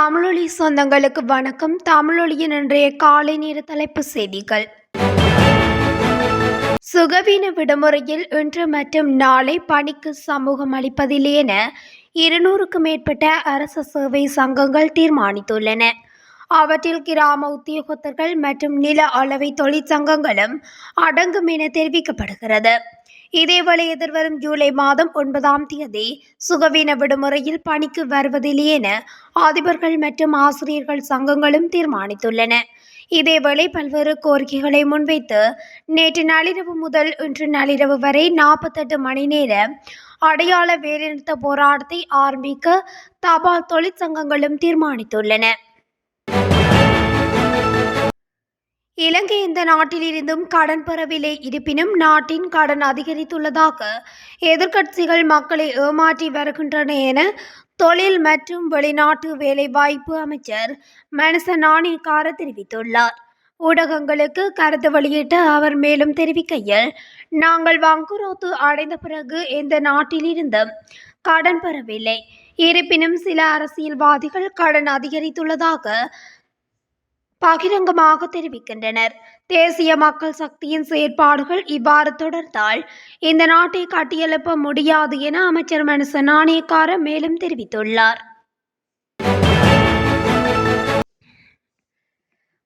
தமிழொலி சொந்தங்களுக்கு வணக்கம். தமிழொலியின் இன்றைய காலை நேர தலைப்புச் செய்திகள். சுகவீன விடுமுறையில் இன்று மற்றும் நாளை பணிக்கு சமூகம் அளிப்பதில்லை என 200க்கும் மேற்பட்ட அரசு சேவை சங்கங்கள் தீர்மானித்துள்ளன. அவற்றில் கிராம உத்தியோகத்தர்கள் மற்றும் நில அளவை தொழிற்சங்கங்களும் அடங்கும் என தெரிவிக்கப்படுகிறது. இதேவேளை எதிர்வரும் ஜூலை மாதம் 9ஆம் தேதி சுகவீன விடுமுறையில் பணிக்கு வருவதில்லை என அதிபர்கள் மற்றும் ஆசிரியர்கள் சங்கங்களும் தீர்மானித்துள்ளன. இதேவேளை பல்வேறு கோரிக்கைகளை முன்வைத்து நேற்று நள்ளிரவு முதல் இன்று நள்ளிரவு வரை 48 மணி நேர அடையாள வேலைநிறுத்த போராட்டத்தை ஆரம்பிக்க தபால் தொழிற்சங்கங்களும் தீர்மானித்துள்ளன. இலங்கை இந்த நாட்டிலிருந்தும் கடன் பெறவில்லை. இருப்பினும் நாட்டின் கடன் அதிகரித்துள்ளதாக எதிர்க்கட்சிகள் மக்களை ஏமாற்றி வருகின்றன என தொழில் மற்றும் வெளிநாட்டு வேலைவாய்ப்பு அமைச்சர் மனச நாணயக்கார தெரிவித்துள்ளார். ஊடகங்களுக்கு கருத்து வெளியிட்ட அவர் மேலும் தெரிவிக்கையில், நாங்கள் வங்குரோத்து அடைந்த பிறகு எந்த நாட்டிலிருந்தும் கடன் பெறவில்லை. இருப்பினும் சில அரசியல்வாதிகள் கடன் அதிகரித்துள்ளதாக பகிரங்கமாக தெரிவிக்கின்றனர். தேசிய மக்கள் சக்தியின் செயற்பாடுகள் இவ்வாறு தொடர்ந்தால் இந்த நாட்டை கட்டியெழுப்ப முடியாது என அமைச்சர் மனச நாணயக்கார மேலும் தெரிவித்துள்ளார்.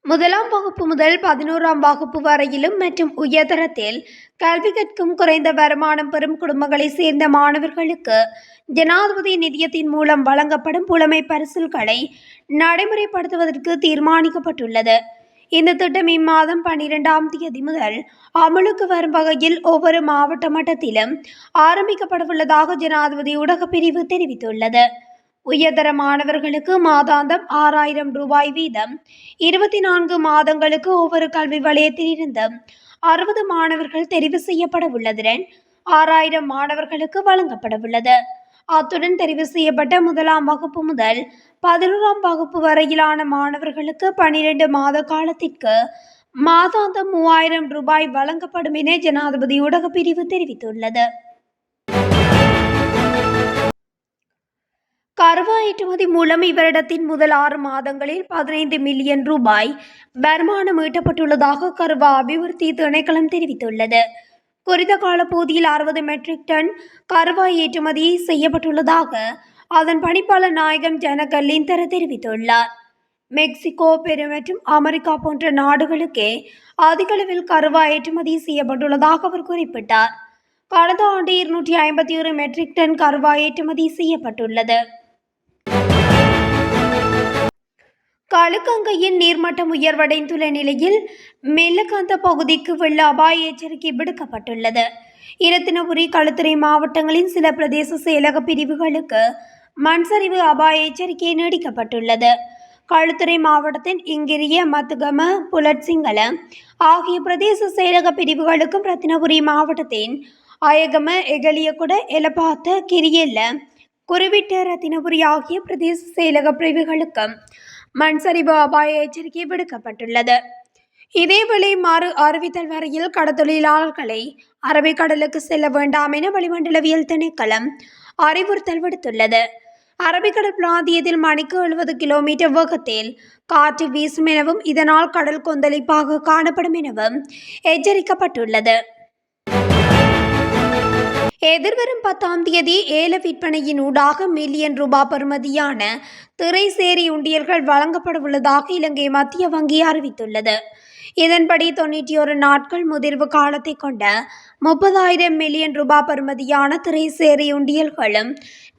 முதலாம் வகுப்பு முதல் 11ஆம் வகுப்பு வரையிலும் மற்றும் உயர்தரத்தில் கல்வி கற்கும் குறைந்த வருமானம் பெறும் குடும்பங்களைச் சேர்ந்த மாணவர்களுக்கு ஜனாதிபதி நிதியத்தின் மூலம் வழங்கப்படும் புலமை பரிசில்களை நடைமுறைப்படுத்துவதற்கு தீர்மானிக்கப்பட்டுள்ளது. இந்த திட்டம் இம்மாதம் 12ஆம் தேதி முதல் அமலுக்கு வரும் வகையில் ஒவ்வொரு மாவட்ட மட்டத்திலும் ஆரம்பிக்கப்படவுள்ளதாக ஜனாதிபதி ஊடகப் பிரிவு தெரிவித்துள்ளது. உயர்தர மாணவர்களுக்கு மாதாந்தம் 6000 ரூபாய் வீதம் 24 மாதங்களுக்கு ஒவ்வொரு கல்வி வலயத்திலிருந்து 60 மாணவர்கள் தெரிவு செய்யப்பட உள்ளதுடன் 6000 மாணவர்களுக்கு வழங்கப்படவுள்ளது. அத்துடன் தெரிவு செய்யப்பட்ட முதலாம் வகுப்பு முதல் 11ஆம் வகுப்பு வரையிலான மாணவர்களுக்கு 12 மாத காலத்திற்கு மாதாந்தம் 3000 ரூபாய் வழங்கப்படும் என ஜனாதிபதி ஊடகப் பிரிவு தெரிவித்துள்ளது. கருவா ஏற்றுமதி மூலம் இவரிடத்தின் முதல் 6 மாதங்களில் 15 மில்லியன் ரூபாய் வருமானம் ஈட்டப்பட்டுள்ளதாக கருவா அபிவிருத்தி திணைக்களம் தெரிவித்துள்ளது. குறித்த காலப்பகுதியில் 60 மெட்ரிக் டன் கருவாய் ஏற்றுமதி செய்யப்பட்டுள்ளதாக அதன் பணிப்பாளர் நாயகம் ஜனக லிந்தர தெரிவித்துள்ளார். மெக்சிகோ, பெரு மற்றும் அமெரிக்கா போன்ற நாடுகளுக்கே அதிகளவில் கருவாய் ஏற்றுமதி செய்யப்பட்டுள்ளதாக அவர் குறிப்பிட்டார். கடந்த ஆண்டு 251 மெட்ரிக் டன் கருவாய் ஏற்றுமதி செய்யப்பட்டுள்ளது. களுக்கங்கையின் நீர்மட்டம் உயர்வடைந்துள்ள நிலையில் மெல்லகந்த பகுதிக்கு வெள்ள அபாய எச்சரிக்கை விடுக்கப்பட்டுள்ளது. இரத்தினபுரி, களுத்துறை மாவட்டங்களின் சில பிரதேச செயலக பிரிவுகளுக்கு மண்சரிவு அபாய எச்சரிக்கை நீடிக்கப்பட்டுள்ளது. களுத்துறை மாவட்டத்தின் இங்கிரிய, மத்துகம, புலட்சிங்கல ஆகிய பிரதேச செயலக பிரிவுகளுக்கும் இரத்தினபுரி மாவட்டத்தின் அயகம, எகலியகுட, எலப்பாத்த, கிரியல்ல, குருவிட்ட, இரத்தினபுரி ஆகிய பிரதேச செயலக பிரிவுகளுக்கும் மண்சரிவு அபாய எச்சரிக்கை விடுக்கப்பட்டுள்ளது. இதேவேளை மறு அறிவித்தல் வரையில் கடற்தொழிலாளர்களை அரபிக்கடலுக்கு செல்ல வேண்டாம் என வளிமண்டலவியல் திணைக்களம் அறிவுறுத்தல் விடுத்துள்ளது. அரபிக்கடல் பிராந்தியத்தில் மணிக்கு 70 கிலோமீட்டர் வேகத்தில் காற்று வீசும் எனவும் இதனால் கடல் கொந்தளிப்பாக காணப்படும் எனவும் எச்சரிக்கப்பட்டுள்ளது. எதிர்வரும் 10ஆம் தேதி ஏல விற்பனையின் ஊடாக மில்லியன் ரூபாய் பெறுமதியான திரைசேரி உண்டியல்கள் வழங்கப்படவுள்ளதாக இலங்கை மத்திய வங்கி அறிவித்துள்ளது. இதன்படி 91 நாட்கள் முதிர்வு காலத்தை கொண்ட 30,000 மில்லியன் ரூபாய் பெறுமதியான திரைசேரி உண்டியல்களும்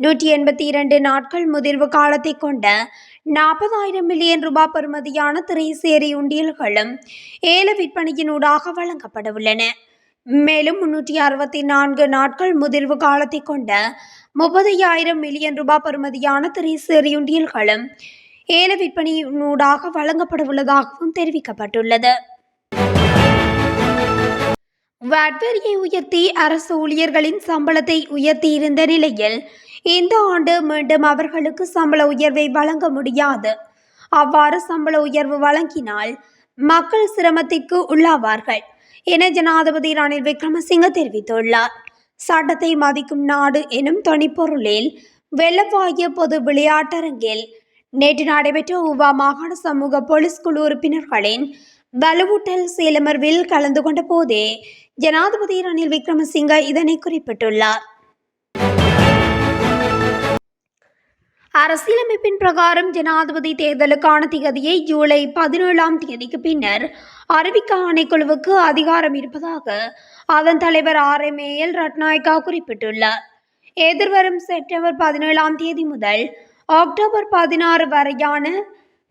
182 நாட்கள் முதிர்வு காலத்தை கொண்ட 40,000 மில்லியன் ரூபாய் பெறுமதியான திரைசேரி உண்டியல்களும் ஏல விற்பனையின் ஊடாக வழங்கப்படவுள்ளன. மேலும் 364 நாட்கள் முதிர்வு காலத்தை கொண்ட 30,000 மில்லியன் ரூபாய் பெறுமதியான திரைசேரி உண்டியல்களும் ஏல விற்பனையினூடாக வழங்கப்படவுள்ளதாகவும் தெரிவிக்கப்பட்டுள்ளது. வாட் வரியை உயர்த்தி அரசு ஊழியர்களின் சம்பளத்தை உயர்த்தி இருந்த நிலையில் இந்த ஆண்டு மீண்டும் அவர்களுக்கு சம்பள உயர்வை வழங்க முடியாது. அவ்வாறு சம்பள உயர்வு வழங்கினால் மக்கள் சிரமத்திற்கு உள்ளாவார்கள் என ஜனாதிபதி ரணில் விக்ரமசிங்க தெரிவித்துள்ளார். சட்டத்தை மதிக்கும் நாடு எனும் தொனிப்பொருளில் வெள்ளவாய பொது விளையாட்டரங்கில் நேற்று நடைபெற்ற ஊவா மாகாண சமூக போலீஸ் குழு உறுப்பினர்களின் வலுவூட்டல் செயலமர்வில் கலந்து கொண்ட போதே ஜனாதிபதி ரணில் விக்ரமசிங்க இதனை குறிப்பிட்டுள்ளார். அரசியலமைப்பின் பிரகாரம் ஜனாதிபதி தேர்தலுக்கான திகதியை ஜூலை 17ஆம் தேதிக்கு பின்னர் அறிவிக்க ஆணைக்குழுவுக்கு அதிகாரம் இருப்பதாக அதன் தலைவர் RMAL ரட்நாயக்கா குறிப்பிட்டுள்ளார். எதிர்வரும் செப்டம்பர் 17ஆம் தேதி முதல் அக்டோபர் 16 வரையான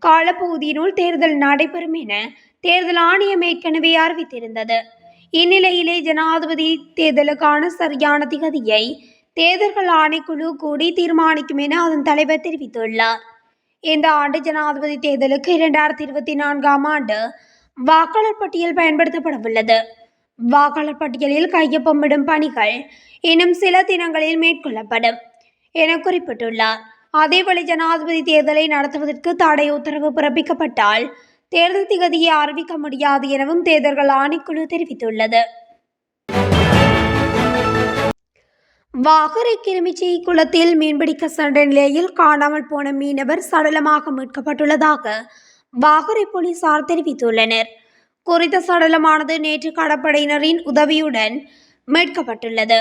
காலப்பகுதியினுள் தேர்தல் நடைபெறும் என தேர்தல் ஆணையம் ஏற்கனவே அறிவித்திருந்தது. இந்நிலையிலே ஜனாதிபதி தேர்தலுக்கான சரியான திகதியை தேர்தல்கள் ஆணைக்குழு கூடி தீர்மானிக்கும் என அதன் தலைவர் தெரிவித்துள்ளார். இந்த ஆண்டு ஜனாதிபதி தேர்தலுக்கு 2024ஆம் ஆண்டு வாக்காளர் பட்டியல் பயன்படுத்தப்படவுள்ளது. வாக்காளர் பட்டியலில் கையொப்பமிடும் பணிகள் இன்னும் சில தினங்களில் மேற்கொள்ளப்படும் என குறிப்பிட்டுள்ளார். அதேவேளை ஜனாதிபதி தேர்தலை நடத்துவதற்கு தடை உத்தரவு பிறப்பிக்கப்பட்டால் தேர்தல் திகதியை அறிவிக்க முடியாது எனவும் தேர்தல்கள் ஆணைக்குழு தெரிவித்துள்ளது. வாகரை கிருமிச்சி குளத்தில் மீன்பிடிக்க சென்ற நிலையில் காணாமல் போன மீனவர் சடலமாக மீட்கப்பட்டுள்ளதாக வாகரை போலீசார் தெரிவித்துள்ளனர். குறித்த சடலமானது நேற்று கடற்படையினரின் உதவியுடன் மீட்கப்பட்டுள்ளது.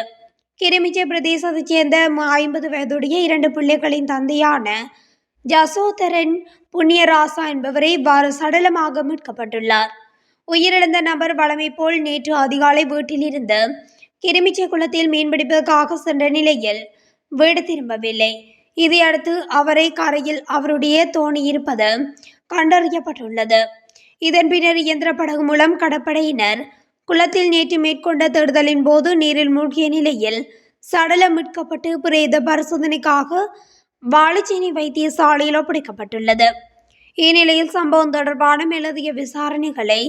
கிருமிச்சி பிரதேசத்தைச் சேர்ந்த 50 வயதுடைய 2 பிள்ளைகளின் தந்தையான ஜசோதரன் புண்ணியராசா என்பவரை இவ்வாறு சடலமாக மீட்கப்பட்டுள்ளார். உயிரிழந்த நபர் வழமை போல் நேற்று அதிகாலை வீட்டிலிருந்து கிருமிச்சி குளத்தில் மீன்பிடிப்பதற்காக சென்ற நிலையில் வீடு திரும்பவில்லை. இதையடுத்து அவரை கரையில் அவருடைய தோணி இருப்பது கண்டறியப்பட்டுள்ளது. இதன் பின்னர் இயந்திர படகு மூலம் கடற்படையினர் குளத்தில் நேற்று மேற்கொண்ட தேடுதலின் போது நீரில் மூழ்கிய நிலையில் சடலம் மீட்கப்பட்டு பிரேத பரிசோதனைக்காக வாழைச்சேனை வைத்தியசாலையில் ஒப்படைக்கப்பட்டுள்ளது. இந்நிலையில் சம்பவம் தொடர்பான மேலதிக விசாரணைகளை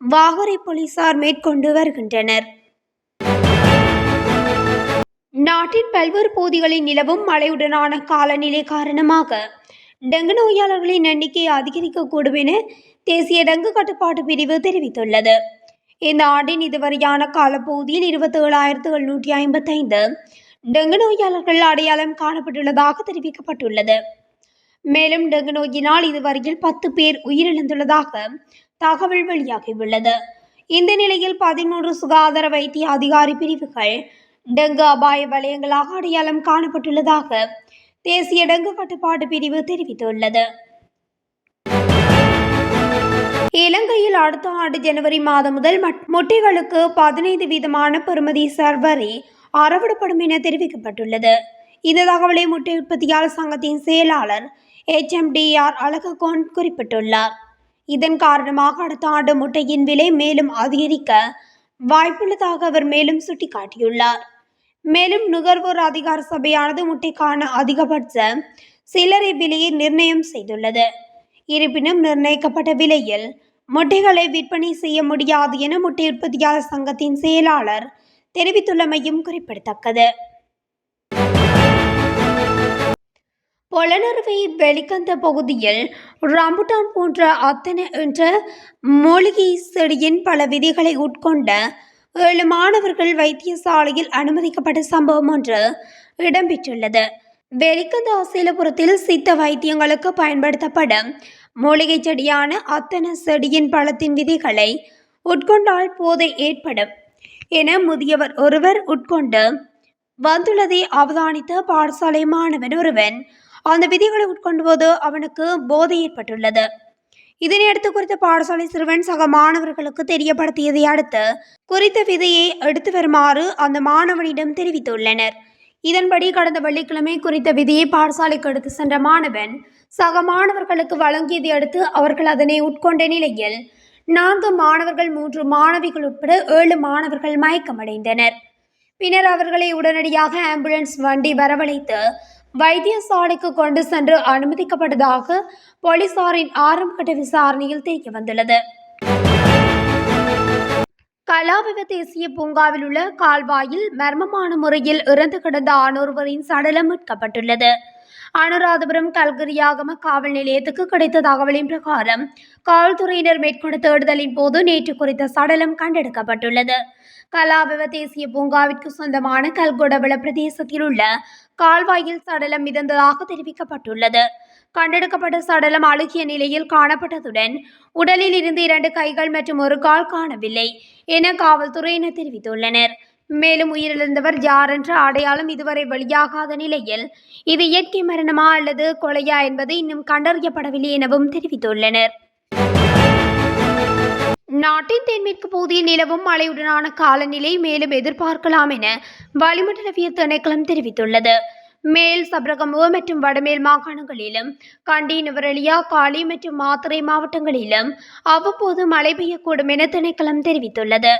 வாகரை போலீசார் மேற்கொண்டு வருகின்றனர். நாட்டின் பல்வேறு பகுதிகளில் நிலவும் மழையுடனான காலநிலை காரணமாக டெங்கு நோயாளர்களின் எண்ணிக்கை அதிகரிக்கக்கூடும் என தேசிய டெங்கு கட்டுப்பாட்டு பிரிவு தெரிவித்துள்ளது. இந்த ஆண்டின் இதுவரையான காலப்பகுதியில் 27,755 டெங்கு நோயாளர்கள் அடையாளம் காணப்பட்டுள்ளதாக தெரிவிக்கப்பட்டுள்ளது. மேலும் டெங்கு நோயினால் இதுவரையில் 10 பேர் உயிரிழந்துள்ளதாக தகவல் வெளியாகியுள்ளது. இந்த நிலையில் 13 சுகாதார வைத்திய அதிகாரி பிரிவுகள் டெங்கு அபாய வலயங்களாக அடையாளம் காணப்பட்டுள்ளதாக தேசிய டெங்கு கட்டுப்பாட்டு பிரிவு தெரிவித்துள்ளது. இலங்கையில் அடுத்த ஆண்டு ஜனவரி மாதம் முதல் முட்டைகளுக்கு 15% பெறுமதி வரி அறவிடப்படும் என தெரிவிக்கப்பட்டுள்ளது. இந்த தகவலை முட்டை உற்பத்தியாளர் சங்கத்தின் செயலாளர் HMDR அழககோன் குறிப்பிட்டுள்ளார். இதன் காரணமாக அடுத்த ஆண்டு முட்டையின் விலை மேலும் அதிகரிக்க வாய்ப்புள்ளதாக அவர் மேலும் சுட்டிக்காட்டியுள்ளார். மேலும் நுகர்வோர் அதிகார சபையானது முட்டைக்கான அதிகபட்ச சில்லறை விலையை நிர்ணயம் செய்துள்ளது. இருப்பினும் நிர்ணயிக்கப்பட்ட விலையில் முட்டைகளை விற்பனை செய்ய முடியாது என முட்டை உற்பத்தியாளர் சங்கத்தின் செயலாளர் தெரிவித்துள்ளமையும் குறிப்பிடத்தக்கது. பொலனறுவை வெளிக்கந்த பகுதியில் ரம்புட்டான் போன்ற அத்தனை என்ற மூலிகை செடியின் பல விதைகளை உட்கொண்ட 7 மாணவர்கள் வைத்தியசாலையில் அனுமதிக்கப்பட்ட சம்பவம் ஒன்று இடம்பெற்றுள்ளது. வெளிக்கந்த அசேலபுரத்தில் சித்த வைத்தியங்களுக்கு பயன்படுத்தப்படும் மூலிகை செடியான அத்தனை செடியின் பழத்தின் விதைகளை உட்கொண்டால் போதை ஏற்படும் என முதியவர் ஒருவர் உட்கொண்டு வந்துள்ளதை அவதானித்த பாடசாலை மாணவன் ஒருவன் அந்த விதைகளை உட்கொண்ட போது அவனுக்கு போதை ஏற்பட்டுள்ளது. இதனையடுத்து குறித்த பாடசாலை சிறுவன் சக மாணவர்களுக்கு தெரியப்படுத்தியதை அடுத்து குறித்த விதையை எடுத்து வருமாறு அந்த மாணவனிடம் தெரிவித்துள்ளனர். இதன்படி கடந்த வெள்ளிக்கிழமை குறித்த விதியை பாடசாலைக்கு எடுத்து சென்ற மாணவன் சக மாணவர்களுக்கு வழங்கியதை அடுத்து அவர்கள் அதனை உட்கொண்ட நிலையில் 4 மாணவர்கள் 3 மாணவிகள் உட்பட 7 மாணவர்கள் மயக்கமடைந்தனர். பின்னர் அவர்களை உடனடியாக ஆம்புலன்ஸ் வண்டி வரவழைத்து வைத்தியசாலைக்கு கொண்டு சென்று அனுமதிக்கப்பட்டதாக போலீசாரின் ஆரம்பகட்ட விசாரணையில் தெரிய வந்துள்ளது. கலாவிவ தேசிய பூங்காவில் உள்ள கால்வாயில் மர்மமான முறையில் இறந்து கிடந்த ஆணொருவரின் சடலம் மீட்கப்பட்டுள்ளது. அனுராதபுரம் கல்கரியாகம காவல் நிலையத்துக்கு கிடைத்த தகவலின் பிரகாரம் காவல்துறையினர் மேற்கொண்ட தேடுதலின் போது நேற்று குறித்த சடலம் கண்டெடுக்கப்பட்டுள்ளது. கலாபவ தேசிய பூங்காவிற்கு சொந்தமான கல்கொடவள பிரதேசத்தில் உள்ள கால்வாயில் சடலம் மிதந்ததாக தெரிவிக்கப்பட்டுள்ளது. கண்டெடுக்கப்பட்ட சடலம் அழுகிய நிலையில் காணப்பட்டதுடன் உடலில் இருந்து 2 கைகள் மற்றும் ஒரு கால் காணவில்லை என காவல்துறையினர் தெரிவித்துள்ளனர். மேலும் உயிரிழந்தவர் யார் என்ற அடையாளம் இதுவரை வெளியாகாத நிலையில் இது இயற்கை மரணமா அல்லது கொலையா என்பது இன்னும் கண்டறியப்படவில்லை எனவும் தெரிவித்துள்ளனர். நாட்டின் தென்மேற்கு பகுதியில் நிலவும் மழையுடனான காலநிலை மேலும் எதிர்பார்க்கலாம் என வளிமண்டலவியல் திணைக்களம் தெரிவித்துள்ளது. மேல் சப்ரகமுவ மற்றும் வடமேல் மாகாணங்களிலும் கண்டி, நுவரெலியா, காலி மற்றும் மாத்தறை மாவட்டங்களிலும் அவ்வப்போது மழை பெய்யக்கூடும் என திணைக்களம் தெரிவித்துள்ளது.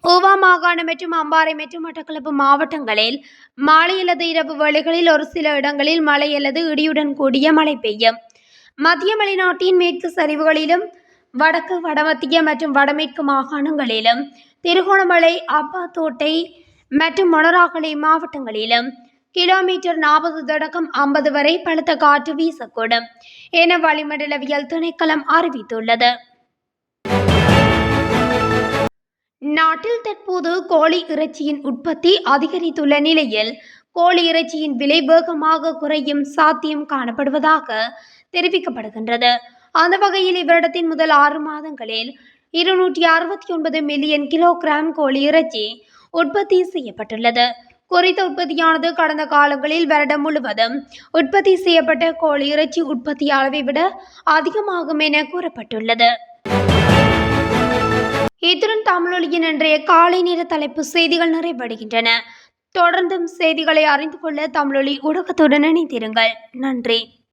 ஊவா மாகாணம் மற்றும் அம்பாறை மற்றும் மட்டக்களப்பு மாவட்டங்களில் மாலை அல்லது இரவு வேளைகளில் ஒரு சில இடங்களில் மழை அல்லது இடியுடன் கூடிய மழை பெய்யும். மத்திய மலைநாட்டின் மேற்கு சரிவுகளிலும் வடக்கு, வடமத்திய மற்றும் வடமேற்கு மாகாணங்களிலும் திருகோணமலை, அப்பாத்தோட்டை மற்றும் மொனராகலை மாவட்டங்களிலும் கிலோமீட்டர் 40 தொடக்கம் 50 வரை பலத்த காற்று வீசக்கூடும் என வளிமண்டலவியல் திணைக்களம் அறிவித்துள்ளது. நாட்டில் தற்போது கோழி இறைச்சியின் உற்பத்தி அதிகரித்துள்ள நிலையில் கோழி இறைச்சியின் விலை வேகமாக குறையும் சாத்தியம் காணப்படுவதாக தெரிவிக்கப்படுகின்றது. அந்த வகையில் இவ்வருடத்தின் முதல் 6 மாதங்களில் 269 மில்லியன் கிலோகிராம் கோழி இறைச்சி உற்பத்தி செய்யப்பட்டுள்ளது. குறித்த உற்பத்தியானது கடந்த காலங்களில் வருடம் முழுவதும் உற்பத்தி செய்யப்பட்ட கோழி இறைச்சி உற்பத்தி அளவை விட அதிகமாகும் என கூறப்பட்டுள்ளது. இத்துடன் தமிழொலியின் இன்றைய காலை நேர தலைப்பு செய்திகள் நிறைவடைகின்றன. தொடர்ந்தும் செய்திகளை அறிந்து கொள்ள தமிழொலி ஊடகத்துடன் இணைந்திருங்கள். நன்றி.